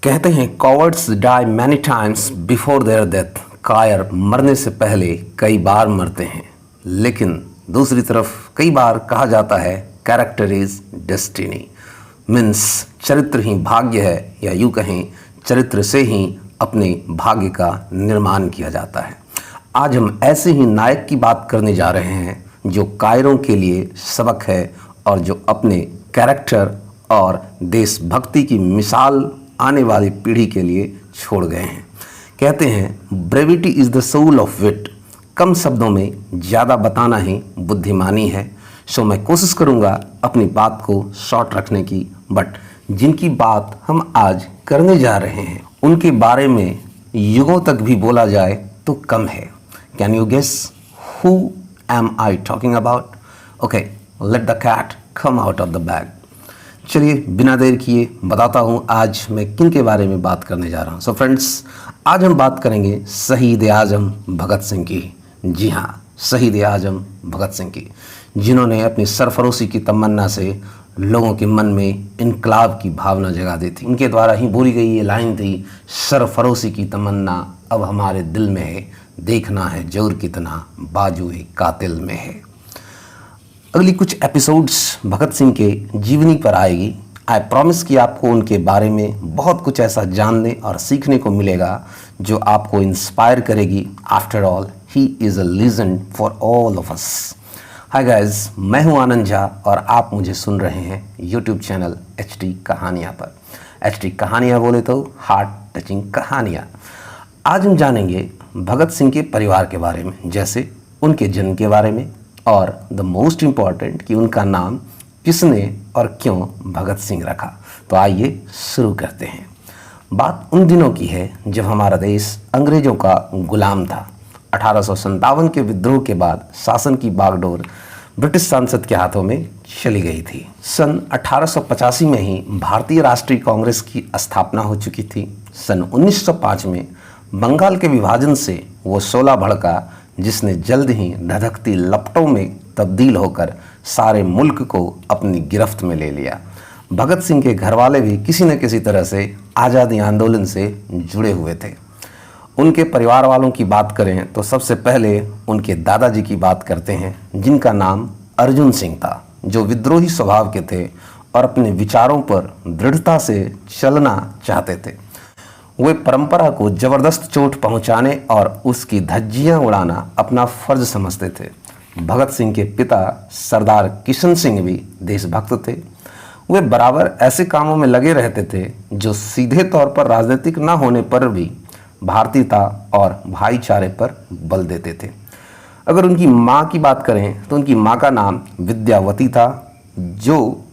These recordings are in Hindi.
कहते हैं cowards die many times before their death. कायर मरने से पहले कई बार मरते हैं, लेकिन दूसरी तरफ कई बार कहा जाता है कैरेक्टर इज डेस्टिनी। मीन्स चरित्र ही भाग्य है, या यूँ कहें चरित्र से ही अपने भाग्य का निर्माण किया जाता है। आज हम ऐसे ही नायक की बात करने जा रहे हैं जो कायरों के लिए सबक है और जो अपने कैरेक्टर और देशभक्ति की मिसाल आने वाली पीढ़ी के लिए छोड़ गए हैं। कहते हैं brevity is the soul of wit. कम शब्दों में ज़्यादा बताना ही बुद्धिमानी है। सो मैं कोशिश करूँगा अपनी बात को शॉर्ट रखने की, बट जिनकी बात हम आज करने जा रहे हैं उनके बारे में युगों तक भी बोला जाए तो कम है। Can you guess who am I talking about? Okay, let the cat come out of the bag. चलिए बिना देर किए बताता हूँ आज मैं किन के बारे में बात करने जा रहा हूँ। सो फ्रेंड्स, आज हम बात करेंगे शहीद आजम भगत सिंह की। जी हाँ, शहीद आजम भगत सिंह की, जिन्होंने अपनी सरफरोशी की तमन्ना से लोगों के मन में इनकलाब की भावना जगा दी थी। उनके द्वारा ही बोली गई ये लाइन थी, सरफरोशी की तमन्ना अब हमारे दिल में है, देखना है जोर कितना बाजुए कातिल में है। अगली कुछ एपिसोड्स भगत सिंह के जीवनी पर आएगी। आई प्रॉमिस कि आपको उनके बारे में बहुत कुछ ऐसा जानने और सीखने को मिलेगा जो आपको इंस्पायर करेगी। After all he is a legend for all of us. Hi guys, मैं हूं आनंद झा और आप मुझे सुन रहे हैं यूट्यूब चैनल HD कहानियाँ पर। HD कहानियाँ बोले तो हार्ट टचिंग कहानियाँ। आज हम जानेंगे भगत सिंह के परिवार के बारे में, जैसे उनके जन्म के बारे में, और द मोस्ट इम्पॉर्टेंट कि उनका नाम किसने और क्यों भगत सिंह रखा। तो आइए शुरू करते हैं। बात उन दिनों की है जब हमारा देश अंग्रेज़ों का गुलाम था। 1857 के विद्रोह के बाद शासन की बागडोर ब्रिटिश सांसद के हाथों में चली गई थी। सन 1885 में ही भारतीय राष्ट्रीय कांग्रेस की स्थापना हो चुकी थी। सन 1905 में बंगाल के विभाजन से वो शोला भड़का जिसने जल्द ही धधकती लपटों में तब्दील होकर सारे मुल्क को अपनी गिरफ्त में ले लिया। भगत सिंह के घरवाले भी किसी न किसी तरह से आज़ादी आंदोलन से जुड़े हुए थे। उनके परिवार वालों की बात करें तो सबसे पहले उनके दादाजी की बात करते हैं, जिनका नाम अर्जुन सिंह था, जो विद्रोही स्वभाव के थे और अपने विचारों पर दृढ़ता से चलना चाहते थे। वे परंपरा को ज़बरदस्त चोट पहुंचाने और उसकी धज्जियां उड़ाना अपना फर्ज समझते थे। भगत सिंह के पिता सरदार किशन सिंह भी देशभक्त थे। वे बराबर ऐसे कामों में लगे रहते थे जो सीधे तौर पर राजनीतिक न होने पर भी भारतीयता और भाईचारे पर बल देते थे। अगर उनकी माँ की बात करें तो उनकी माँ का नाम विद्यावती था, जो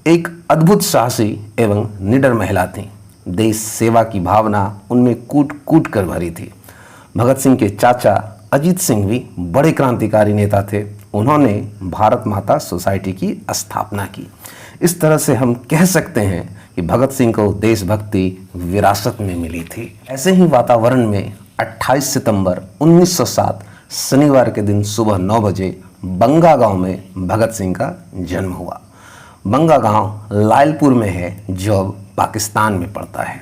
एक अद्भुत साहसी एवं निडर महिला थी। देश सेवा की भावना उनमें कूट कूट कर भरी थी। भगत सिंह के चाचा अजीत सिंह भी बड़े क्रांतिकारी नेता थे। उन्होंने भारत माता सोसाइटी की स्थापना की। इस तरह से हम कह सकते हैं कि भगत सिंह को देशभक्ति विरासत में मिली थी। ऐसे ही वातावरण में 28 सितंबर 1907 शनिवार के दिन सुबह 9 बजे बंगा गांव में भगत सिंह का जन्म हुआ। बंगा गांव लायलपुर में है, जो अब पाकिस्तान में पड़ता है।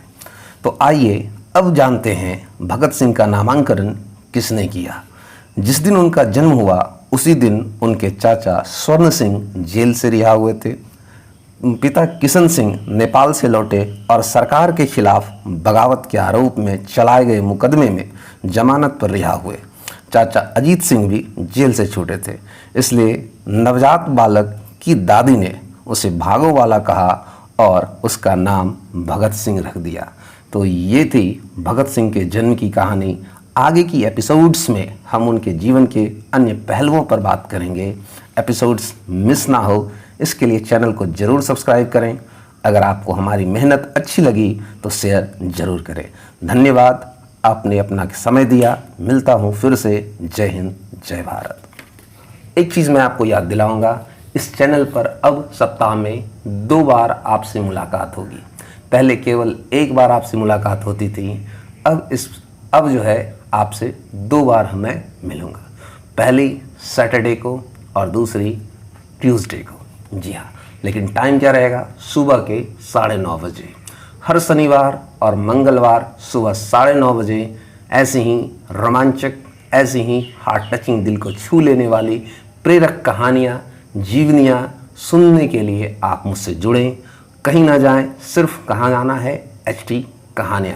तो आइए अब जानते हैं भगत सिंह का नामांकन किसने किया। जिस दिन उनका जन्म हुआ उसी दिन उनके चाचा स्वर्ण सिंह जेल से रिहा हुए थे। पिता किशन सिंह नेपाल से लौटे और सरकार के खिलाफ बगावत के आरोप में चलाए गए मुकदमे में जमानत पर रिहा हुए। चाचा अजीत सिंह भी जेल से छूटे थे, इसलिए नवजात बालक की दादी ने उसे भागो वाला कहा और उसका नाम भगत सिंह रख दिया। तो ये थी भगत सिंह के जन्म की कहानी। आगे की एपिसोड्स में हम उनके जीवन के अन्य पहलुओं पर बात करेंगे। एपिसोड्स मिस ना हो इसके लिए चैनल को ज़रूर सब्सक्राइब करें। अगर आपको हमारी मेहनत अच्छी लगी तो शेयर ज़रूर करें। धन्यवाद, आपने अपना समय दिया। मिलता हूँ फिर से। जय हिंद, जय भारत। एक चीज़ मैं आपको याद दिलाऊंगा, इस चैनल पर अब सप्ताह में 2 बार आपसे मुलाकात होगी। पहले केवल 1 बार आपसे मुलाकात होती थी, अब जो है आपसे 2 बार मैं मिलूँगा। पहली सैटरडे को और दूसरी ट्यूसडे को। जी हाँ, लेकिन टाइम क्या रहेगा? सुबह के 9:30 बजे। हर शनिवार और मंगलवार सुबह 9:30 बजे ऐसी ही रोमांचक, ऐसी ही हार्ट टचिंग, दिल को छू लेने वाली प्रेरक कहानियाँ, जीवनियाँ सुनने के लिए आप मुझसे जुड़ें। कहीं ना जाएं, सिर्फ कहाँ जाना है, HT कहानियाँ।